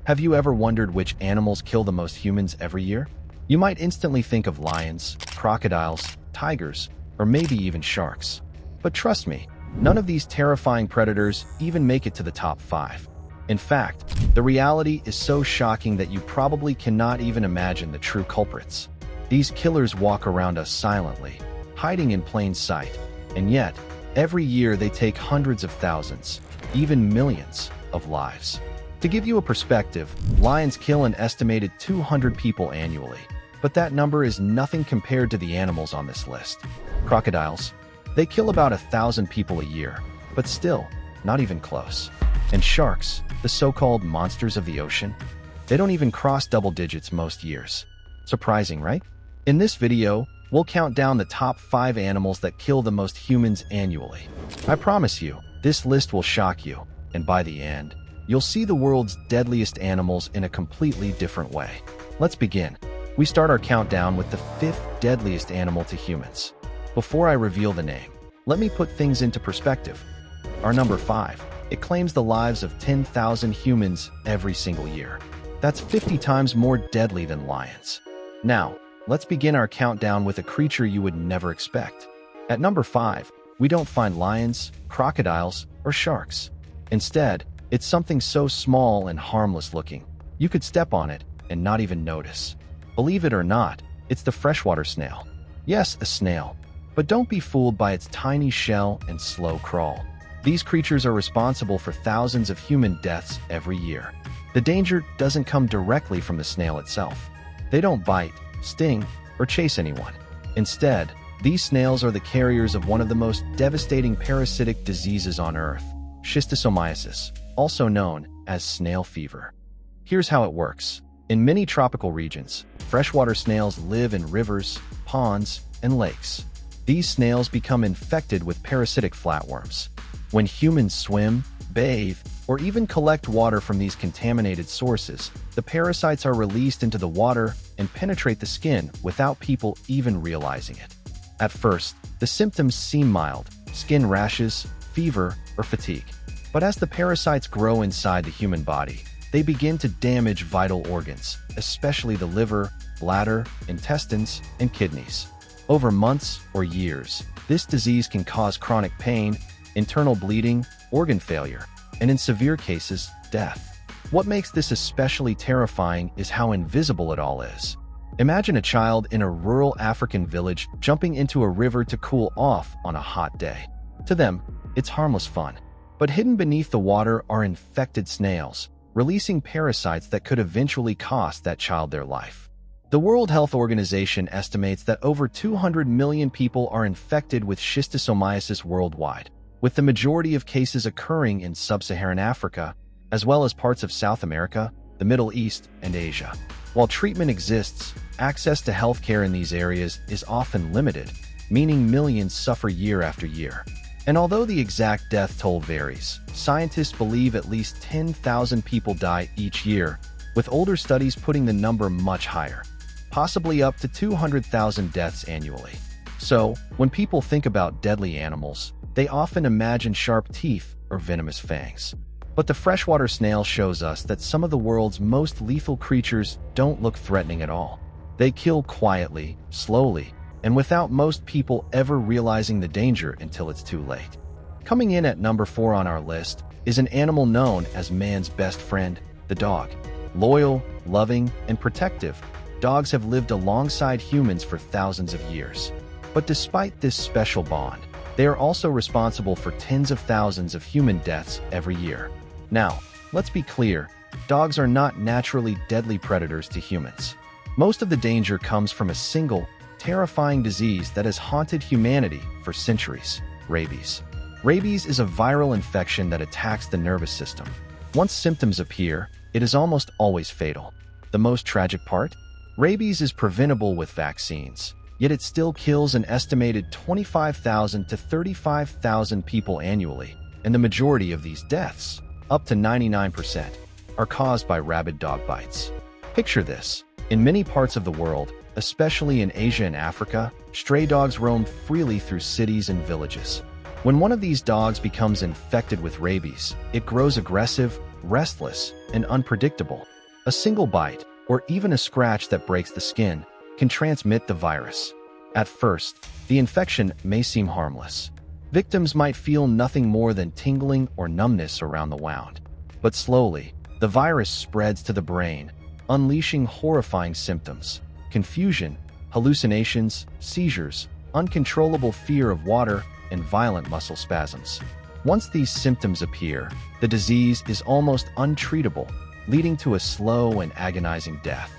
Have you ever wondered which animals kill the most humans every year? You might instantly think of lions, crocodiles, tigers, or maybe even sharks. But trust me, none of these terrifying predators even make it to the top 5. In fact, the reality is so shocking that you probably cannot even imagine the true culprits. These killers walk around us silently, hiding in plain sight, and yet, every year they take hundreds of thousands, even millions, of lives. To give you a perspective, lions kill an estimated 200 people annually, but that number is nothing compared to the animals on this list. Crocodiles, they kill about 1,000 people a year, but still, not even close. And sharks, the so-called monsters of the ocean, they don't even cross double digits most years. Surprising, right? In this video, we'll count down the top 5 animals that kill the most humans annually. I promise you, this list will shock you, and by the end, you'll see the world's deadliest animals in a completely different way. Let's begin. We start our countdown with the 5th deadliest animal to humans. Before I reveal the name, let me put things into perspective. Our number 5, it claims the lives of 10,000 humans every single year. That's 50 times more deadly than lions. Now, let's begin our countdown with a creature you would never expect. At number 5, we don't find lions, crocodiles, or sharks. Instead, it's something so small and harmless looking, you could step on it and not even notice. Believe it or not, it's the freshwater snail. Yes, a snail. But don't be fooled by its tiny shell and slow crawl. These creatures are responsible for thousands of human deaths every year. The danger doesn't come directly from the snail itself. They don't bite, sting, or chase anyone. Instead, these snails are the carriers of one of the most devastating parasitic diseases on Earth, schistosomiasis, also known as snail fever. Here's how it works. In many tropical regions, freshwater snails live in rivers, ponds, and lakes. These snails become infected with parasitic flatworms. When humans swim, bathe, or even collect water from these contaminated sources, the parasites are released into the water and penetrate the skin without people even realizing it. At first, the symptoms seem mild: skin rashes, fever, or fatigue. But as the parasites grow inside the human body, they begin to damage vital organs, especially the liver, bladder, intestines, and kidneys. Over months or years, this disease can cause chronic pain, internal bleeding, organ failure, and in severe cases, death. What makes this especially terrifying is how invisible it all is. Imagine a child in a rural African village jumping into a river to cool off on a hot day. To them, it's harmless fun. But hidden beneath the water are infected snails, releasing parasites that could eventually cost that child their life. The World Health Organization estimates that over 200 million people are infected with schistosomiasis worldwide, with the majority of cases occurring in sub-Saharan Africa, as well as parts of South America, the Middle East, and Asia. While treatment exists, access to healthcare in these areas is often limited, meaning millions suffer year after year. And although the exact death toll varies, scientists believe at least 10,000 people die each year, with older studies putting the number much higher, possibly up to 200,000 deaths annually. So, when people think about deadly animals, they often imagine sharp teeth or venomous fangs. But the freshwater snail shows us that some of the world's most lethal creatures don't look threatening at all. They kill quietly, slowly, and without most people ever realizing the danger until it's too late. Coming in at number 4 on our list is an animal known as man's best friend, the dog. Loyal, loving, and protective, dogs have lived alongside humans for thousands of years. But despite this special bond, they are also responsible for tens of thousands of human deaths every year. Now, let's be clear, dogs are not naturally deadly predators to humans. Most of the danger comes from a single, terrifying disease that has haunted humanity for centuries: rabies. Rabies is a viral infection that attacks the nervous system. Once symptoms appear, it is almost always fatal. The most tragic part? Rabies is preventable with vaccines, yet it still kills an estimated 25,000 to 35,000 people annually, and the majority of these deaths, up to 99%, are caused by rabid dog bites. Picture this. In many parts of the world, especially in Asia and Africa, stray dogs roam freely through cities and villages. When one of these dogs becomes infected with rabies, it grows aggressive, restless, and unpredictable, A single bite, or even a scratch that breaks the skin, can transmit the virus. At first, the infection may seem harmless. Victims might feel nothing more than tingling or numbness around the wound. But slowly, the virus spreads to the brain, unleashing horrifying symptoms: confusion, hallucinations, seizures, uncontrollable fear of water, and violent muscle spasms. Once these symptoms appear, the disease is almost untreatable, leading to a slow and agonizing death.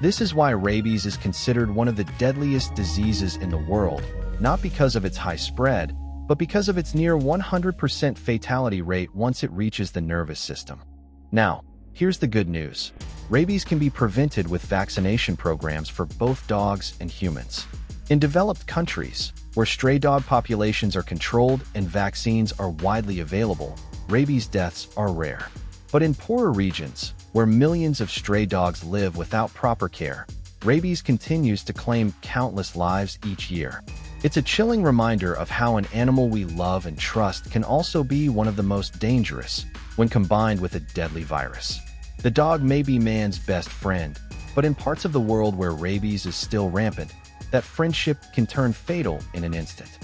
This is why rabies is considered one of the deadliest diseases in the world, not because of its high spread, but because of its near 100% fatality rate once it reaches the nervous system. Now, here's the good news. Rabies can be prevented with vaccination programs for both dogs and humans. In developed countries, where stray dog populations are controlled and vaccines are widely available, rabies deaths are rare. But in poorer regions, where millions of stray dogs live without proper care, rabies continues to claim countless lives each year. It's a chilling reminder of how an animal we love and trust can also be one of the most dangerous when combined with a deadly virus. The dog may be man's best friend, but in parts of the world where rabies is still rampant, that friendship can turn fatal in an instant.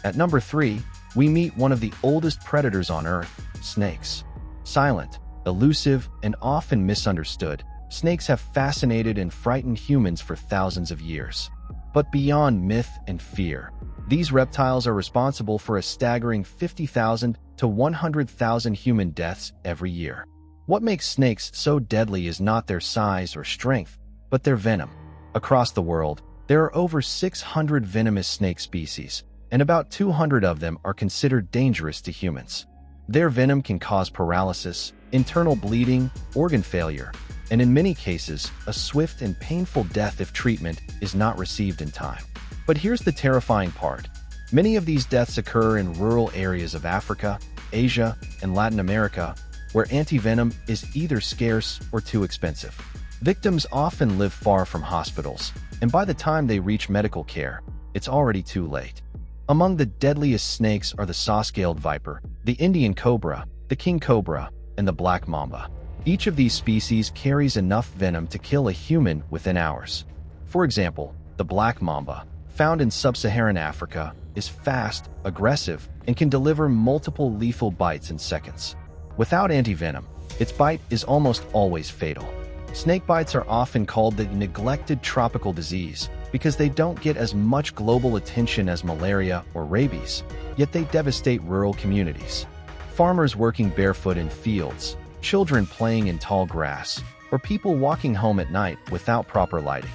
At number 3, we meet one of the oldest predators on Earth, snakes. Silent, elusive, and often misunderstood, snakes have fascinated and frightened humans for thousands of years. But beyond myth and fear, these reptiles are responsible for a staggering 50,000 to 100,000 human deaths every year. What makes snakes so deadly is not their size or strength, but their venom. Across the world, there are over 600 venomous snake species, and about 200 of them are considered dangerous to humans. Their venom can cause paralysis, internal bleeding, organ failure, and in many cases, a swift and painful death if treatment is not received in time. But here's the terrifying part. Many of these deaths occur in rural areas of Africa, Asia, and Latin America, where antivenom is either scarce or too expensive. Victims often live far from hospitals, and by the time they reach medical care, it's already too late. Among the deadliest snakes are the saw-scaled viper, the Indian cobra, the king cobra, and the black mamba. Each of these species carries enough venom to kill a human within hours. For example, the black mamba, found in sub-Saharan Africa, is fast, aggressive, and can deliver multiple lethal bites in seconds. Without antivenom, its bite is almost always fatal. Snake bites are often called the neglected tropical disease because they don't get as much global attention as malaria or rabies, yet they devastate rural communities. Farmers working barefoot in fields, children playing in tall grass, or people walking home at night without proper lighting.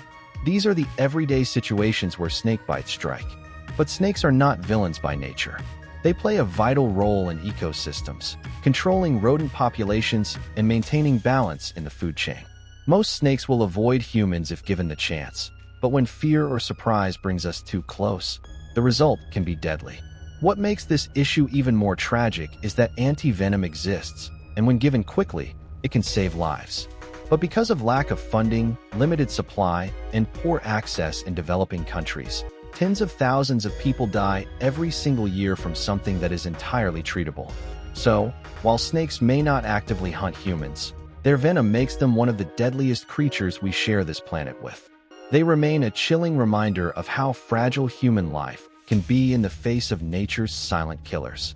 These are the everyday situations where snake bites strike. But snakes are not villains by nature. They play a vital role in ecosystems, controlling rodent populations and maintaining balance in the food chain. Most snakes will avoid humans if given the chance, but when fear or surprise brings us too close, the result can be deadly. What makes this issue even more tragic is that antivenom exists, and when given quickly, it can save lives. But because of lack of funding, limited supply, and poor access in developing countries, tens of thousands of people die every single year from something that is entirely treatable. So, while snakes may not actively hunt humans, their venom makes them one of the deadliest creatures we share this planet with. They remain a chilling reminder of how fragile human life can be in the face of nature's silent killers.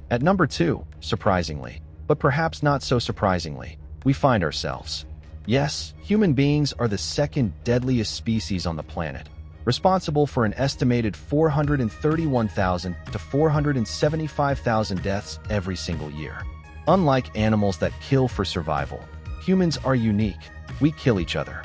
At number 2, surprisingly, but perhaps not so surprisingly, we find ourselves. Yes, human beings are the second deadliest species on the planet, responsible for an estimated 431,000 to 475,000 deaths every single year. Unlike animals that kill for survival, humans are unique. We kill each other.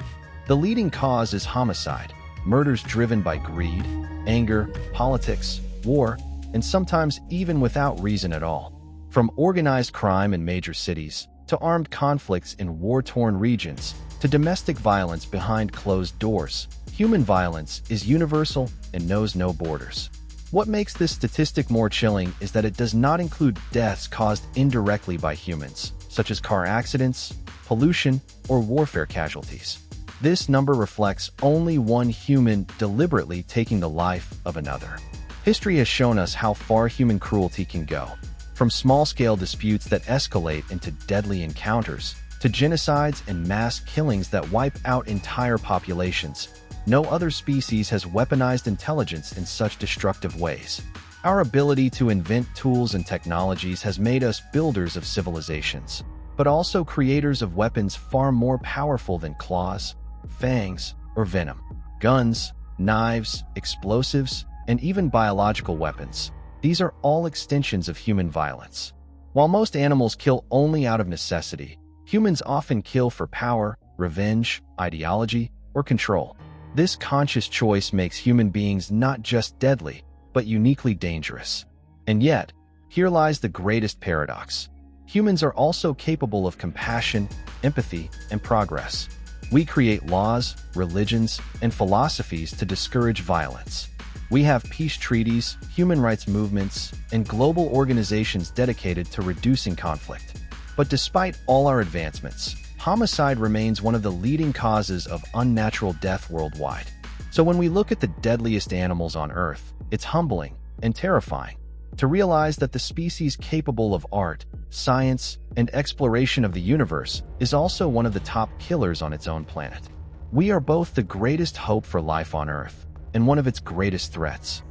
The leading cause is homicide, murders driven by greed, anger, politics, war, and sometimes even without reason at all. From organized crime in major cities, to armed conflicts in war-torn regions, to domestic violence behind closed doors, human violence is universal and knows no borders. What makes this statistic more chilling is that it does not include deaths caused indirectly by humans, such as car accidents, pollution, or warfare casualties. This number reflects only one human deliberately taking the life of another. History has shown us how far human cruelty can go, from small-scale disputes that escalate into deadly encounters, to to genocides and mass killings that wipe out entire populations. No other species has weaponized intelligence in such destructive ways. Our ability to invent tools and technologies has made us builders of civilizations, but also creators of weapons far more powerful than claws, fangs, or venom. Guns, knives, explosives, and even biological weapons. These are all extensions of human violence. While most animals kill only out of necessity, humans often kill for power, revenge, ideology, or control. This conscious choice makes human beings not just deadly, but uniquely dangerous. And yet, here lies the greatest paradox. Humans are also capable of compassion, empathy, and progress. We create laws, religions, and philosophies to discourage violence. We have peace treaties, human rights movements, and global organizations dedicated to reducing conflict. But despite all our advancements, homicide remains one of the leading causes of unnatural death worldwide. So when we look at the deadliest animals on Earth, it's humbling and terrifying to realize that the species capable of art, science, and exploration of the universe is also one of the top killers on its own planet. We are both the greatest hope for life on Earth and one of its greatest threats.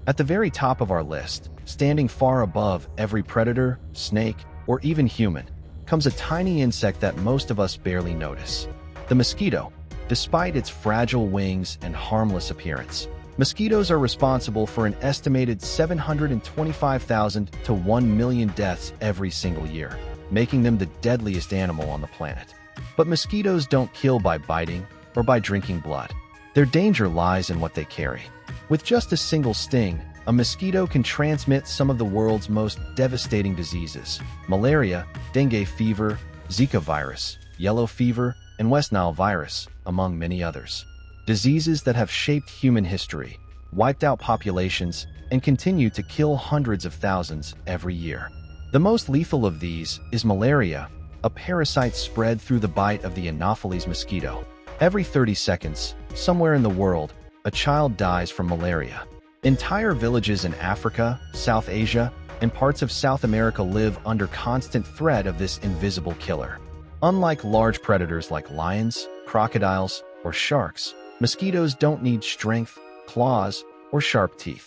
At the very top of our list, standing far above every predator, snake, or even human, comes a tiny insect that most of us barely notice: the mosquito. Despite its fragile wings and harmless appearance, mosquitoes are responsible for an estimated 725,000 to 1 million deaths every single year, making them the deadliest animal on the planet. But mosquitoes don't kill by biting or by drinking blood. Their danger lies in what they carry. With just a single sting, a mosquito can transmit some of the world's most devastating diseases: malaria, dengue fever, Zika virus, yellow fever, and West Nile virus, among many others. Diseases that have shaped human history, wiped out populations, and continue to kill hundreds of thousands every year. The most lethal of these is malaria, a parasite spread through the bite of the Anopheles mosquito. Every 30 seconds, somewhere in the world, a child dies from malaria. Entire villages in Africa, South Asia, and parts of South America live under constant threat of this invisible killer. Unlike large predators like lions, crocodiles, or sharks, mosquitoes don't need strength, claws, or sharp teeth.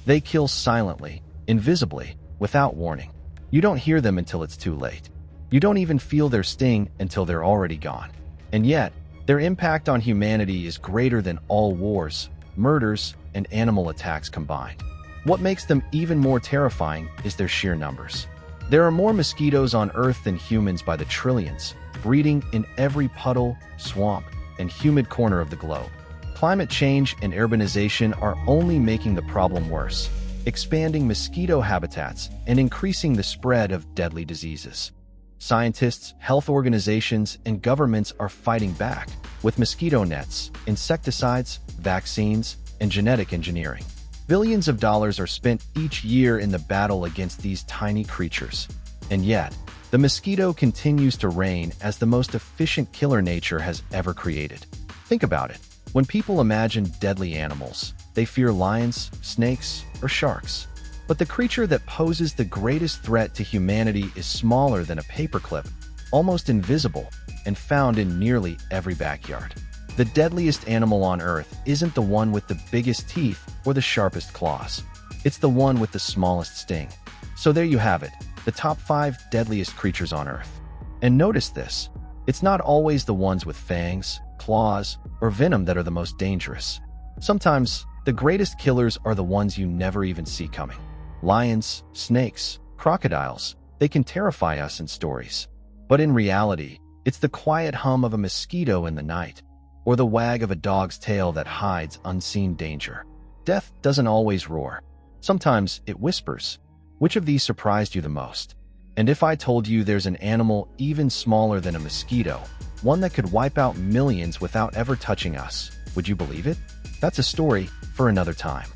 They kill silently, invisibly, without warning. You don't hear them until it's too late. You don't even feel their sting until they're already gone. And yet, their impact on humanity is greater than all wars, murders, and animal attacks combined. What makes them even more terrifying is their sheer numbers. There are more mosquitoes on Earth than humans by the trillions, breeding in every puddle, swamp, and humid corner of the globe. Climate change and urbanization are only making the problem worse, expanding mosquito habitats and increasing the spread of deadly diseases. Scientists, health organizations, and governments are fighting back with mosquito nets, insecticides, vaccines, and genetic engineering. Billions of dollars are spent each year in the battle against these tiny creatures. And yet, the mosquito continues to reign as the most efficient killer nature has ever created. Think about it. When people imagine deadly animals, they fear lions, snakes, or sharks. But the creature that poses the greatest threat to humanity is smaller than a paperclip, almost invisible, and found in nearly every backyard. The deadliest animal on Earth isn't the one with the biggest teeth or the sharpest claws. It's the one with the smallest sting. So there you have it, the top 5 deadliest creatures on Earth. And notice this, it's not always the ones with fangs, claws, or venom that are the most dangerous. Sometimes, the greatest killers are the ones you never even see coming. Lions, snakes, crocodiles, they can terrify us in stories. But in reality, it's the quiet hum of a mosquito in the night, or the wag of a dog's tail that hides unseen danger. Death doesn't always roar. Sometimes it whispers. Which of these surprised you the most? And if I told you there's an animal even smaller than a mosquito, one that could wipe out millions without ever touching us, would you believe it? That's a story for another time.